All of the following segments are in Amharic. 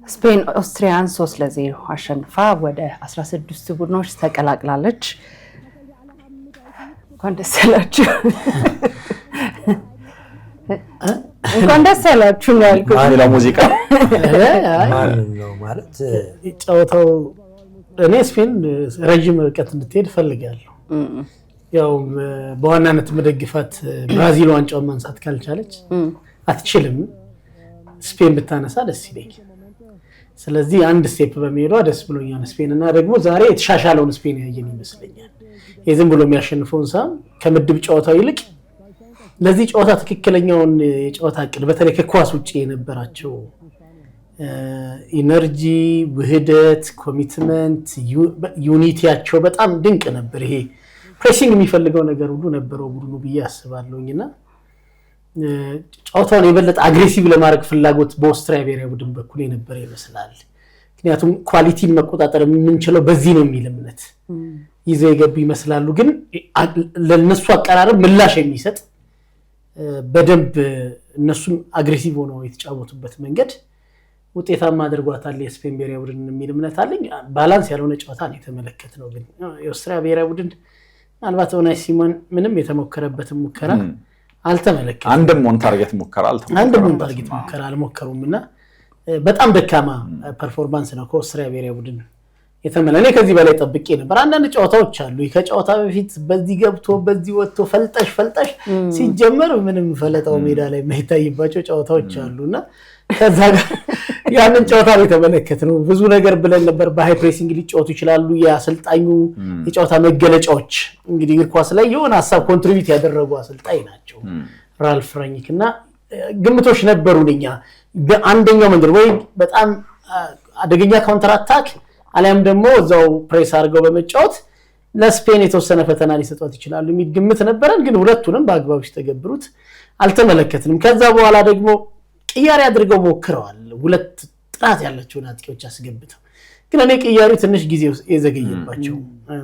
ስፔን ኦስትሪያን 3-0 አሸንፋ ወደ 16 ቡድኖች ተቀላቅላለች። እንኳን ደስ ያላችሁ እንኳን ደስ ያላችሁ ያልኩት ማን ሙዚቃ ነው ማለት ጨዋታው እኔ ስፔን ረጅም ርቀት እንድትሄድ ፈልጋለሁ። ያው በዋናነት መደግፋት ብራዚል ዋንጫውን ማንሳት ካልቻለች አትችልም። ስፔን ብታነሳ ደስ ይለኛል። ስለዚህ አንድ ስቴፕ በመሄዷ ደስ ብሎኛል ስፔን እና ደግሞ ዛሬ የተሻሻለውን ስፔን ያየን ይመስለኛል። የዝም ብሎ የሚያሸንፈውን ሳም ከምድብ ጨዋታው ይልቅ ለዚህ ጨዋታ ትክክለኛውን የጨዋታ እቅድ በተለይ ከኳስ ውጪ የነበራቸው ኢነርጂ፣ ውህደት፣ ኮሚትመንት፣ ዩኒቲያቸው በጣም ድንቅ ነበር። ይሄ ፕሬሲንግ የሚፈልገው ነገር ሁሉ ነበረው ቡድኑ ብዬ አስባለሁኝና ጨዋታውን የበለጠ አግሬሲቭ ለማድረግ ፍላጎት በኦስትሪያ ብሔራዊ ቡድን በኩል የነበረ ይመስላል። ምክንያቱም ኳሊቲን መቆጣጠር የምንችለው በዚህ ነው የሚል እምነት ይዘው የገቡ ይመስላሉ። ግን ለነሱ አቀራረብ ምላሽ የሚሰጥ በደንብ እነሱም አግሬሲቭ ሆነው የተጫወቱበት መንገድ ውጤታማ አድርጓታል የስፔን ብሔራዊ ቡድን የሚል እምነት አለኝ። ባላንስ ያልሆነ ጨዋታ ነው የተመለከትነው። ግን የኦስትሪያ ብሔራዊ ቡድን ምናልባት ኡናይ ሲሞን ምንም የተሞከረበት ሙከራ አልተመለከትንም። አንድም ኦን ታርጌት ሙከራ አልሞከሩምና በጣም ደካማ ፐርፎርማንስ ነው ከኦስትሪያ ብሔራዊ ቡድን የተመለኔ ከዚህ በላይ ጠብቄ ነበር። አንዳንድ ጨዋታዎች አሉ ከጨዋታ በፊት በዚህ ገብቶ በዚህ ወጥቶ ፈልጠሽ ሲጀመር ምንም ፈለጣው ሜዳ ላይ የማይታይባቸው ጨዋታዎች አሉና ከዛ ጋር ያንን ጨዋታ ላይ ተመለከትነው። ብዙ ነገር ብለን ነበር። በሃይ ፕሬሲንግ ሊጫወቱ ይችላሉ የአሰልጣኙ የጨዋታ መገለጫዎች እንግዲህ እግር ኳስ ላይ የሆነ ሐሳብ ኮንትሪቢዩት ያደረጉ አሰልጣኝ ናቸው ራልፍ ራኒክና ግምቶች ነበሩኛ በአንደኛው መንገድ ወይ በጣም አደገኛ ካውንተር አታክ አለም ደግሞ እዛው ፕሬስ አድርገው በመጫወት ለስፔን የተወሰነ ፈተና ሊሰጧት ይችላሉ የሚል ግምት ነበረን። ግን ሁለቱንም በአግባቡ ተገብሩት አልተመለከትንም። ከዛ በኋላ ደግሞ ቅያሪ አድርገው ሞክረዋል ሁለት ጥራት ያላቸው አጥቂዎች አስገብተው። ግን እኔ ቅያሪ ትንሽ ጊዜ የዘገየባቸው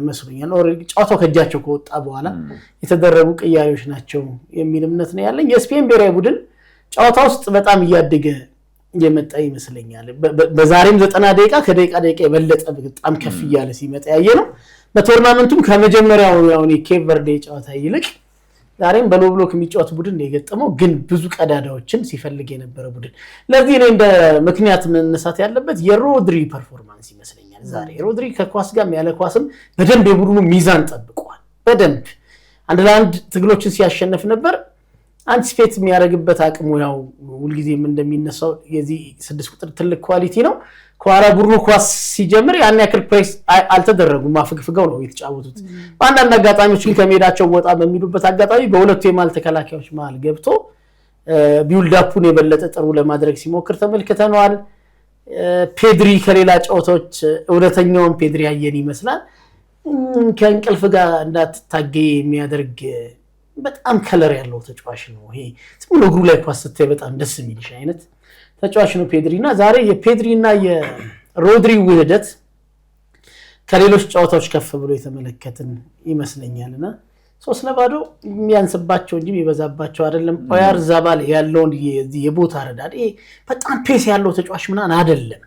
መስሎኛል። ኦሬዲ ጨዋታው ከጃቸው ከወጣ በኋላ የተደረጉ ቅያሪዎች ናቸው የሚል እምነት ነው ያለኝ። የስፔን ብሔራዊ ቡድን ጨዋታ ውስጥ በጣም እያደገ የመጣ ይመስለኛል። በዛሬም 90 ደቂቃ ከደቂቃ የበለጠ በጣም ከፍ ይያለ ሲመጣ ያየነው። በቶርናመንቱም ከመጀመሪያው ያው ኬፕ ቨርዴ ጨዋታ ይልቅ ዛሬም በሎ ብሎክ የሚጫወት ቡድን የገጠመው ግን ብዙ ቀዳዳዎችን ሲፈልግ የነበረ ቡድን። ለዚህ ነው እንደ ምክንያት መነሳት ያለበት የሮድሪ ፐርፎርማንስ ይመስለኛል። ዛሬ ሮድሪ ከኳስ ጋር ያለ ኳስም በደንብ የቡድኑ ሚዛን ጠብቋል። በደንብ አንድ ለአንድ ትግሎችን ሲያሸንፍ ነበር። አንቲስፔት የሚያደርግበት አቅሙ ያው ሁልጊዜም እንደሚነሳው የዚህ 6 ቁጥር ትልቅ ኳሊቲ ነው። ኳራ ቡድኑ ኳስ ሲጀምር ያን ያክል ፕሬስ አልተደረጉም ማፍግፍገው ነው የተጫወቱት። በአንዳንድ አጋጣሚዎች ግን ከሜዳቸው ወጣ በሚሉበት አጋጣሚ በሁለቱ የማል ተከላካዮች መሃል ገብቶ ቢውልድ አፑን የበለጠ ጥሩ ለማድረግ ሲሞክር ተመልክተናል። ፔድሪ ከሌላ ጨዋታዎች እውነተኛውን ፔድሪ ያየን ይመስላል። ከእንቅልፍ ጋር እንዳትታገይ የሚያደርግ በጣም ከለር ያለው ተጫዋች ነው። ይሄ ዝም ብሎ እግሩ ላይ ኳስ ስትይ በጣም ደስ የሚልሽ አይነት ተጫዋች ነው ፔድሪና ዛሬ የፔድሪና የሮድሪ ውህደት ከሌሎች ጨዋታዎች ከፍ ብሎ የተመለከትን ይመስለኛልና 3-0 የሚያንስባቸው እንጂ የሚበዛባቸው አይደለም። ኦያር ዛባል ያለውን የቦታ ረዳድ በጣም ፔስ ያለው ተጫዋች ምናን አይደለም።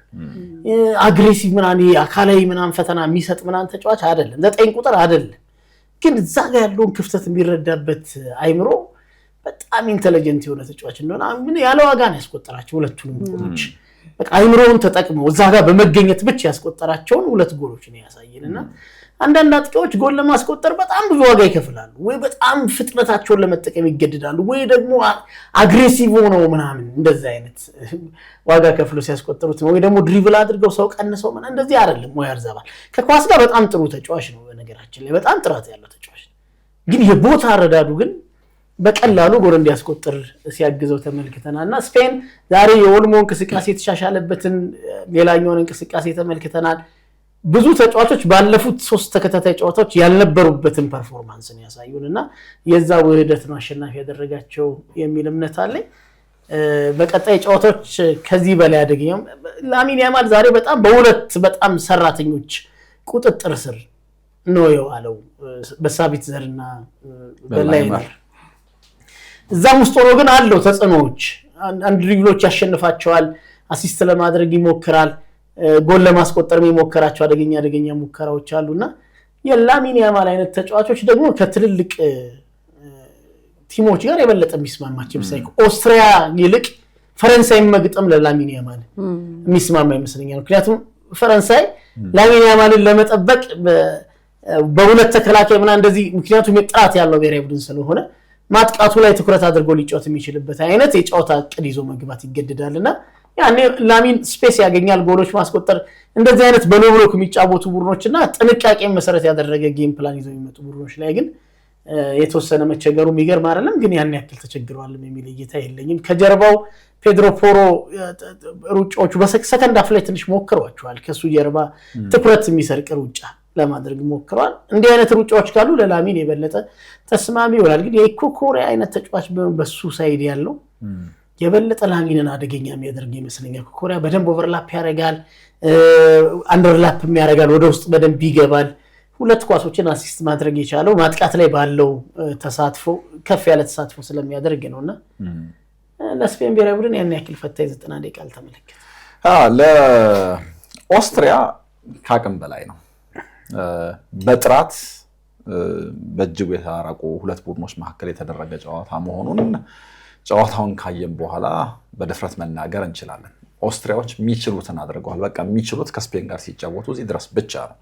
አግሬሲቭ ምናን አካላዊ ምናን ፈተና የሚሰጥ ምናን ተጫዋች አይደለም። 9 ቁጥር አይደለም። ግን እዛ ጋር ያለውን ክፍተት የሚረዳበት አይምሮ በጣም ኢንተለጀንት የሆነ ተጫዋች እንደሆነ ምን ያለ ዋጋ ነው ያስቆጠራቸው ሁለቱንም ጎሎች። በቃ አይምሮውን ተጠቅመው እዛ ጋር በመገኘት ብቻ ያስቆጠራቸውን 2 ጎሎች ነው ያሳየንና አንዳንድ አጥቂዎች ጎል ለማስቆጠር በጣም ብዙ ዋጋ ይከፍላሉ ወይ በጣም ፍጥነታቸውን ለመጠቀም ይገደዳሉ ወይ ደግሞ አግሬሲቭ ሆነው ምናምን እንደዛ አይነት ዋጋ ከፍለው ሲያስቆጥሩት ወይ ደግሞ ድሪብል አድርገው ሰው ቀንሰው ምናምን እንደዚህ አይደለም። ኦያር ዛባል ከኳስ ጋር በጣም ጥሩ ተጫዋች ነው በነገራችን ላይ በጣም ጥራት ያለው ተጫዋች ነው። ግን የቦታ ረዳዱ ግን በቀላሉ ጎል እንዲያስቆጥር ሲያግዘው ተመልክተናልና ስፔን ዛሬ የኦልሞ እንቅስቃሴ የተሻሻለበትን ሌላኛውን እንቅስቃሴ ተመልክተናል። ብዙ ተጫዋቾች ባለፉት 3 ተከታታይ ጨዋታዎች ያልነበሩበትን ፐርፎርማንስ ነው ያሳዩንና የዛ ውህደት ነው አሸናፊ ያደረጋቸው የሚል እምነት አለኝ። በቀጣይ ጨዋታዎች ከዚህ በላይ አደገኛም ላሚን ያማል ዛሬ በጣም በሁለት በጣም ሰራተኞች ቁጥጥር ስር ነው የዋለው በሳቢት ዘርና በላይነር እዛም ውስጥ ሆኖ ግን አለው ተጽዕኖዎች አንድ ድሪብሎች ያሸንፋቸዋል አሲስት ለማድረግ ይሞክራል ጎል ለማስቆጠር የሚሞክራቸው አደገኛ ሙከራዎች አሉና የላሚን ያማል አይነት ተጫዋቾች ደግሞ ከትልልቅ ቲሞች ጋር የበለጠ የሚስማማቸው ሳይኮ ኦስትሪያ ይልቅ ፈረንሳይ መግጠም ለላሚን ያማል የሚስማማ ይመስለኛል ምክንያቱም ፈረንሳይ ላሚን ያማልን ለመጠበቅ በሁለት ተከላካይ ምና እንደዚህ ምክንያቱም የጥራት ያለው ብሔራዊ ቡድን ስለሆነ ማጥቃቱ ላይ ትኩረት አድርጎ ሊጫወት የሚችልበት አይነት የጫወታ ዕቅድ ይዞ መግባት ይገደዳልና ያኔ ላሚን ስፔስ ያገኛል ጎሎች ማስቆጠር እንደዚህ አይነት በሎው ብሎክ የሚጫወቱ ቡድኖችና ጥንቃቄ መሰረት ያደረገ ጌም ፕላን ይዘው የሚመጡ ቡድኖች ላይ ግን የተወሰነ መቸገሩ የሚገርም አይደለም ግን ያን ያክል ተቸግሯል የሚል እይታ የለኝም ከጀርባው ፔድሮ ፖሮ ሩጫዎቹ በሰከንድ አፍ ላይ ትንሽ ሞክረዋቸዋል ከሱ ጀርባ ትኩረት የሚሰርቅ ሩጫ ለማድረግ ሞክረዋል እንዲህ አይነት ሩጫዎች ካሉ ለላሚን የበለጠ ተስማሚ ይሆናል ግን የኮኮሬ አይነት ተጫዋች በሱ ሳይድ ያለው የበለጠ ላሚንን አደገኛ የሚያደርግ ይመስለኛል ኮኮሬ በደንብ ኦቨርላፕ ያደርጋል አንደርላፕ የሚያደርጋል ወደ ውስጥ በደንብ ይገባል ሁለት ኳሶችን አሲስት ማድረግ የቻለው ማጥቃት ላይ ባለው ተሳትፎ ከፍ ያለ ተሳትፎ ስለሚያደርግ ነውና ለስፔን ብሔራዊ ቡድን ያን ያክል ፈታኝ 90 ደቂቃ አልተመለከተ ለኦስትሪያ ካቅም በላይ ነው በጥራት በእጅጉ የተራራቁ ሁለት ቡድኖች መካከል የተደረገ ጨዋታ መሆኑን ጨዋታውን ካየን በኋላ በድፍረት መናገር እንችላለን ኦስትሪያዎች የሚችሉትን አድርገዋል በቃ የሚችሉት ከስፔን ጋር ሲጫወቱ እዚህ ድረስ ብቻ ነው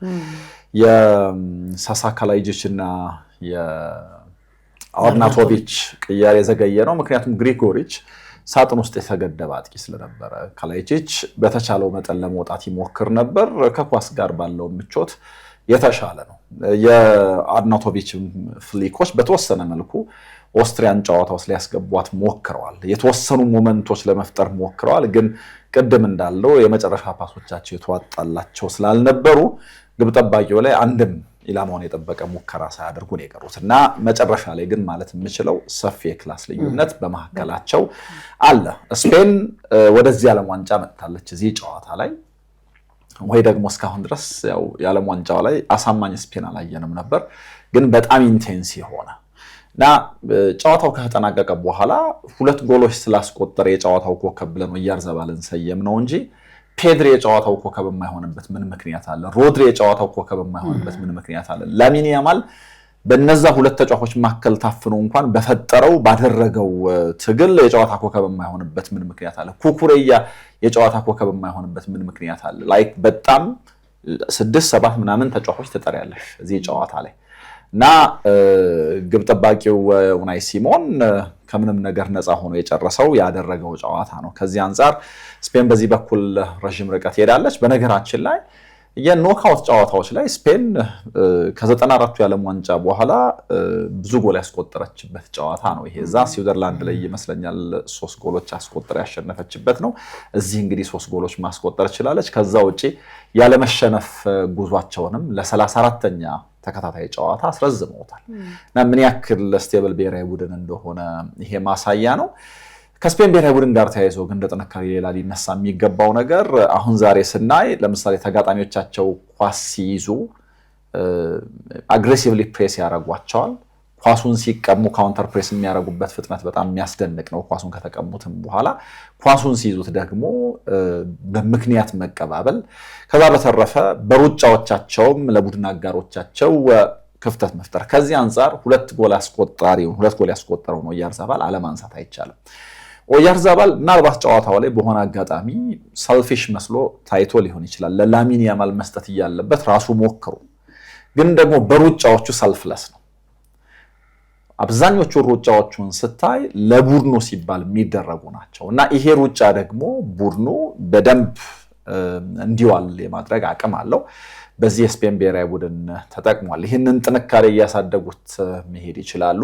የሳሳ ካላይጂችና የአርናቶቪች ቅያሬ ዘገየ ነው ምክንያቱም ግሪጎሪች ሳጥን ውስጥ የተገደበ አጥቂ ስለነበረ ካላይጂች በተቻለው መጠን ለመውጣት ይሞክር ነበር ከኳስ ጋር ባለው ምቾት የተሻለ ነው የአርናቶቪች ፍሊኮች በተወሰነ መልኩ ኦስትሪያን ጨዋታው ሊያስገቧት ሞክረዋል የተወሰኑ ሞመንቶች ለመፍጠር ሞክረዋል ግን ቀደም እንዳለው የመጨረሻ ፓሶቻቸው የተዋጣላቸው ስላልነበሩ ግብ ጠባቂው ላይ አንድም ኢላማውን የጠበቀ ሙከራ ሳያደርጉ ነው የቀሩትና መጨረሻ ላይ ግን ማለት የምችለው ሰፊ የክላስ ልዩነት በመሐከላቸው አለ ስፔን ወደዚህ ዓለም ዋንጫ መጥታለች እዚህ ጨዋታ ላይ ወይ ደግሞ እስካሁን ድረስ ያው የዓለም ዋንጫው ላይ አሳማኝ ስፔን አላየንም ነበር ግን በጣም ኢንቴንስ ሆነ እና ጨዋታው ከተጠናቀቀ በኋላ ሁለት ጎሎች ስላስቆጠረ የጨዋታው ኮከብ ብለን ያርዘባልን ሰየም ነው እንጂ ፔድሪ የጨዋታው ኮከብ የማይሆንበት ምን ምክንያት አለ ሮድሪ የጨዋታው ኮከብ የማይሆንበት ምን ምክንያት አለ ላሚን ያማል በእነዛ ሁለት ተጫዋቾች መካከል ታፍኖ እንኳን በፈጠረው ባደረገው ትግል የጨዋታ ኮከብ የማይሆንበት ምን ምክንያት አለ ኩኩሬያ የጨዋታ ኮከብ የማይሆንበት ምን ምክንያት አለ ላይክ በጣም 6-7 ምናምን ተጫዋቾች ተጠሪያለሽ እዚህ ጨዋታ ላይ እና ግብ ጠባቂው ኡናይ ሲሞን ከምንም ነገር ነፃ ሆኖ የጨረሰው ያደረገው ጨዋታ ነው ከዚህ አንፃር ስፔን በዚህ በኩል ረጅም ርቀት ሄዳለች በነገራችን ላይ የኖካውት ጨዋታዎች ላይ ስፔን ከ94ቱ የዓለም ዋንጫ በኋላ ብዙ ጎል ያስቆጠረችበት ጨዋታ ነው ይሄ እዛ ስዊዘርላንድ ላይ ይመስለኛል 3 ጎሎች አስቆጥራ ያሸነፈችበት ነው እዚህ እንግዲህ 3 ጎሎች ማስቆጠር ይችላልች ከዛ ውጪ ያለ መሸነፍ ጉዟቸውንም ለ34ኛ ተከታታይ ጨዋታ አስረዝመውታል እና ምን ያክል ስቴብል ብሔራዊ ቡድን እንደሆነ ይሄ ማሳያ ነው ከስፔን ብሔራዊ ቡድን ጋር ተያይዞ ግን እንደተነካሪ ሌላ ሊነሳ የሚገባው ነገር አሁን ዛሬ ስናይ ለምሳሌ ተጋጣሚዎቻቸው ኳስ ሲይዙ አግሬሲቭሊ ፕሬስ ያደርጓቸዋል ኳሱን ሲቀሙ ካውንተር ፕሬስ የሚያደርጉበት ፍጥነት በጣም የሚያስደንቅ ነው ኳሱን ከተቀሙትም በኋላ ኳሱን ሲይዙት ደግሞ በምክንያት መቀባበል ከዛ በተረፈ በሩጫዎቻቸውም ለቡድን አጋሮቻቸው ክፍተት መፍጠር ከዚህ አንፃር ሁለት ጎል ያስቆጠረው ነው ያርዛባል አለማንሳት አይቻልም ያርዛባል ምናልባት ጨዋታው ላይ በሆነ አጋጣሚ ሰልፊሽ መስሎ ታይቶ ሊሆን ይችላል ለላሚን ያማል መስጠት ያለበት ራሱ ሞክሩ ግን ደግሞ በሩጫዎቹ ሰልፍለስ ነው አብዛኞቹ ሩጫዎቹን ስታይ ለቡድኑ ሲባል የሚደረጉ ናቸው እና ይሄ ሩጫ ደግሞ ቡድኑ በደንብ እንዲዋል የማድረግ አቅም አለው በዚህ ስፔን ብሔራዊ ቡድን ተጠቅሟል ይሄንን ጥንካሬ ያሳደጉት መሄድ ይችላሉ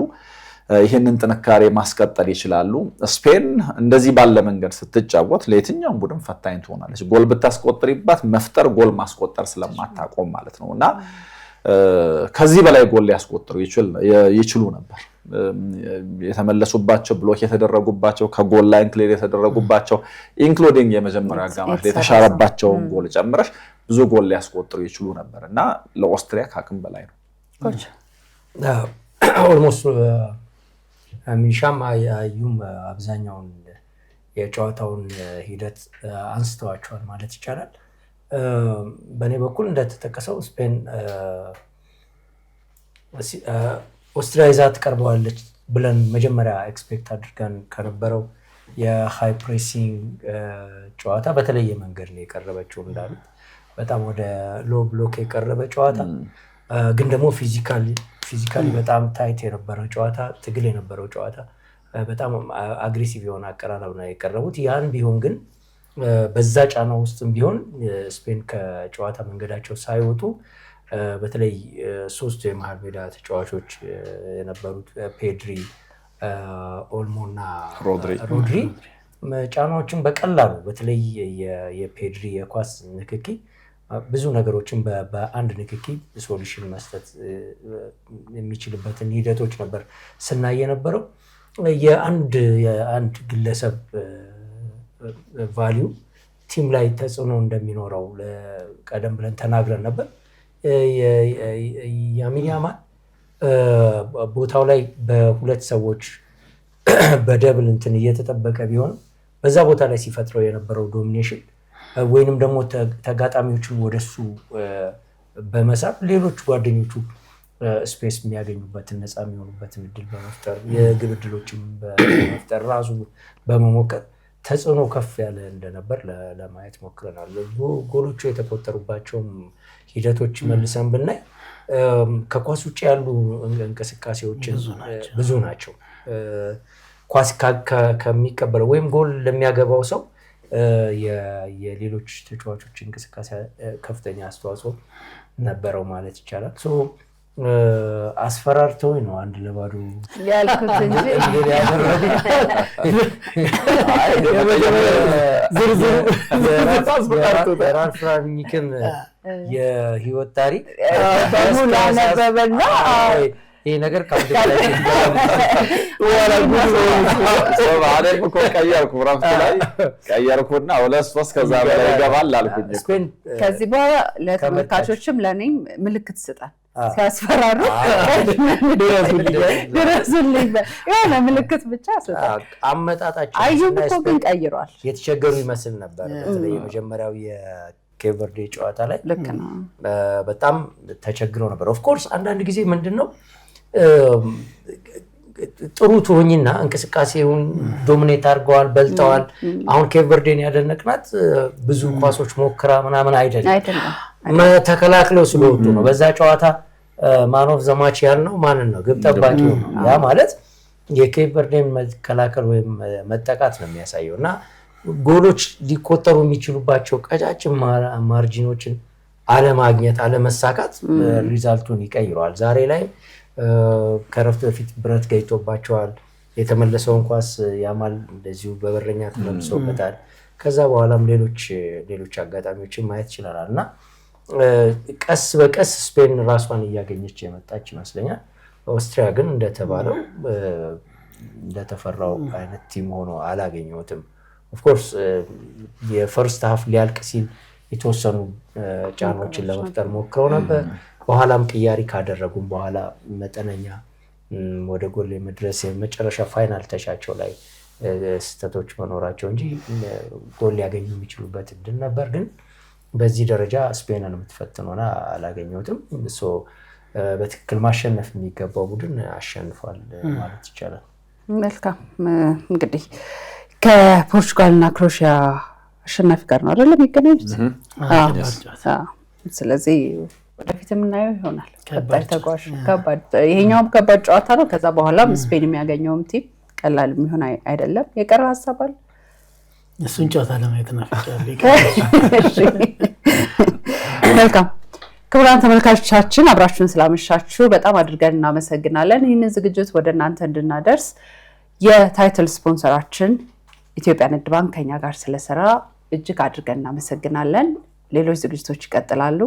ይሄንን ጥንካሬ ማስቀጠል ይችላሉ ስፔን እንደዚህ ባለ መንገድ ስትጫወት ለየትኛውም ቡድን ፈታኝ ትሆናለች ጎል ብታስቆጥሪባት መፍጠር ጎል ማስቆጠር ስለማታቆም ማለት ነውና ከዚህ በላይ ጎል ሊያስቆጥሩ ይችሉ ነበር የተመለሱባቸው ብሎክ የተደረጉባቸው ከጎል ላይን ክሊር የተደረጉባቸው ኢንክሉዲንግ የመጀመሪያ አጋማሽ የተሻረባቸው ጎል ጨምረሽ ብዙ ጎል ሊያስቆጥሩ ይችሉ ነበርና ለኦስትሪያ ካቅም በላይ ነው ኮች ኦልሞስት ሚሻም አዩም አብዛኛውን የጨዋታውን ሂደት አንስተዋቸዋል ማለት ይቻላል። በእኔ በኩል እንደተጠቀሰው ስፔን ኦስትሪያ ይዛ ትቀርበዋለች ብለን መጀመሪያ ኤክስፔክት አድርገን ከነበረው የሃይ ፕሬሲንግ ጨዋታ በተለየ መንገድ ነው የቀረበችው። እንዳሉት በጣም ወደ ሎ ብሎክ የቀረበ ጨዋታ ግን ደግሞ ፊዚካሊ በጣም ታይት የነበረው ጨዋታ፣ ትግል የነበረው ጨዋታ፣ በጣም አግሬሲቭ የሆነ አቀራረብ ነው የቀረቡት። ያን ቢሆን ግን በዛ ጫና ውስጥም ቢሆን ስፔን ከጨዋታ መንገዳቸው ሳይወጡ በተለይ ሶስቱ የመሃል ሜዳ ተጫዋቾች የነበሩት ፔድሪ፣ ኦልሞ እና ሮድሪ ጫናዎችን በቀላሉ በተለይ የፔድሪ የኳስ ንክኪ ብዙ ነገሮችን በአንድ ንክኪ ሶሉሽን መስጠት የሚችልበትን ሂደቶች ነበር ስናይ የነበረው። የአንድ ግለሰብ ቫሊዩ ቲም ላይ ተጽዕኖ እንደሚኖረው ቀደም ብለን ተናግረን ነበር። ያሚን ያማል ቦታው ላይ በሁለት ሰዎች በደብል እንትን እየተጠበቀ ቢሆን በዛ ቦታ ላይ ሲፈጥረው የነበረው ዶሚኔሽን ወይንም ደግሞ ተጋጣሚዎችን ወደሱ በመሳብ ሌሎች ጓደኞቹ ስፔስ የሚያገኙበትን ነፃ የሚሆኑበትን እድል በመፍጠር የግብ እድሎችን በመፍጠር ራሱ በመሞከር ተጽዕኖ ከፍ ያለ እንደነበር ለማየት ሞክረናል። ጎሎቹ የተቆጠሩባቸውም ሂደቶች መልሰን ብናይ ከኳስ ውጭ ያሉ እንቅስቃሴዎችን ብዙ ናቸው። ኳስ ከሚቀበለው ወይም ጎል ለሚያገባው ሰው የሌሎች ተጫዋቾች እንቅስቃሴ ከፍተኛ አስተዋጽኦ ነበረው ማለት ይቻላል። አስፈራርተውኝ ነው 1-0 ያልኩት እንጂ ራልፍ ራኒክን የህይወት ታሪክ በሙሉ አነበበና ይሄ ነገር ቀየርኩና 2-3 ከዛ በላይ ይገባል አልኩኝ። ከዚህ በኋላ ለተመልካቾችም ለኔም ምልክት ስጣል ሲያስፈራሩ ድረሱልኝ የሆነ ምልክት ብቻ ስጣል። አመጣጣቸው አዩብ እኮ ግን ቀይሯል። የተቸገሩ ይመስል ነበር። በተለይ የመጀመሪያው የኬፕ ቨርዴ ጨዋታ ላይ ልክ ነው በጣም ተቸግረው ነበር። ኦፍ ኮርስ አንዳንድ ጊዜ ምንድነው ጥሩ ትሆኝና እንቅስቃሴውን ዶሚኔት አድርገዋል፣ በልተዋል። አሁን ኬፕ ቨርዴን ያደነቅናት ብዙ ኳሶች ሞክራ ምናምን አይደለም ተከላክለው ስለወጡ ነው። በዛ ጨዋታ ማን ኦፍ ዘ ማች ያልነው ማንን ነው? ግብ ጠባቂው ነው። ያ ማለት የኬፕ ቨርዴን መከላከል ወይም መጠቃት ነው የሚያሳየው እና ጎሎች ሊቆጠሩ የሚችሉባቸው ቀጫጭን ማርጂኖችን አለማግኘት፣ አለመሳካት ሪዛልቱን ይቀይረዋል። ዛሬ ላይ ከረፍት በፊት ብረት ገይቶባቸዋል። የተመለሰውን ኳስ ያማል እንደዚሁ በበረኛ ተመልሶበታል። ከዛ በኋላም ሌሎች አጋጣሚዎችን ማየት ይችላል እና ቀስ በቀስ ስፔን ራሷን እያገኘች የመጣች ይመስለኛል። ኦስትሪያ ግን እንደተባለው እንደተፈራው አይነት ቲም ሆኖ አላገኘሁትም። ኦፍኮርስ የፈርስት ሃፍ ሊያልቅ ሲል የተወሰኑ ጫናዎችን ለመፍጠር ሞክረው ነበር። በኋላም ቅያሪ ካደረጉም በኋላ መጠነኛ ወደ ጎል የመድረስ የመጨረሻ ፋይናል ተሻቸው ላይ ስህተቶች መኖራቸው እንጂ ጎል ሊያገኙ የሚችሉበት እድል ነበር። ግን በዚህ ደረጃ ስፔንን የምትፈትነውና አላገኘሁትም። በትክክል ማሸነፍ የሚገባው ቡድን አሸንፏል ማለት ይቻላል። መልካም እንግዲህ ከፖርቹጋልና ክሮኤሺያ አሸናፊ ጋር ነው አይደል የሚገናኙት? ስለዚህ ወደፊት የምናየው ይሆናል። ከባድ ተጓዥ ይሄኛውም ከባድ ጨዋታ ነው። ከዛ በኋላም ስፔን የሚያገኘውም ቲም ቀላል የሚሆን አይደለም። የቀረ ሀሳብ አለ? እሱን ጨዋታ ለማየት ናፍቄያለሁ። መልካም ክቡራን ተመልካቾቻችን አብራችሁን ስላመሻችሁ በጣም አድርገን እናመሰግናለን። ይህንን ዝግጅት ወደ እናንተ እንድናደርስ የታይትል ስፖንሰራችን ኢትዮጵያ ንግድ ባንክ ከኛ ጋር ስለሰራ እጅግ አድርገን እናመሰግናለን። ሌሎች ዝግጅቶች ይቀጥላሉ።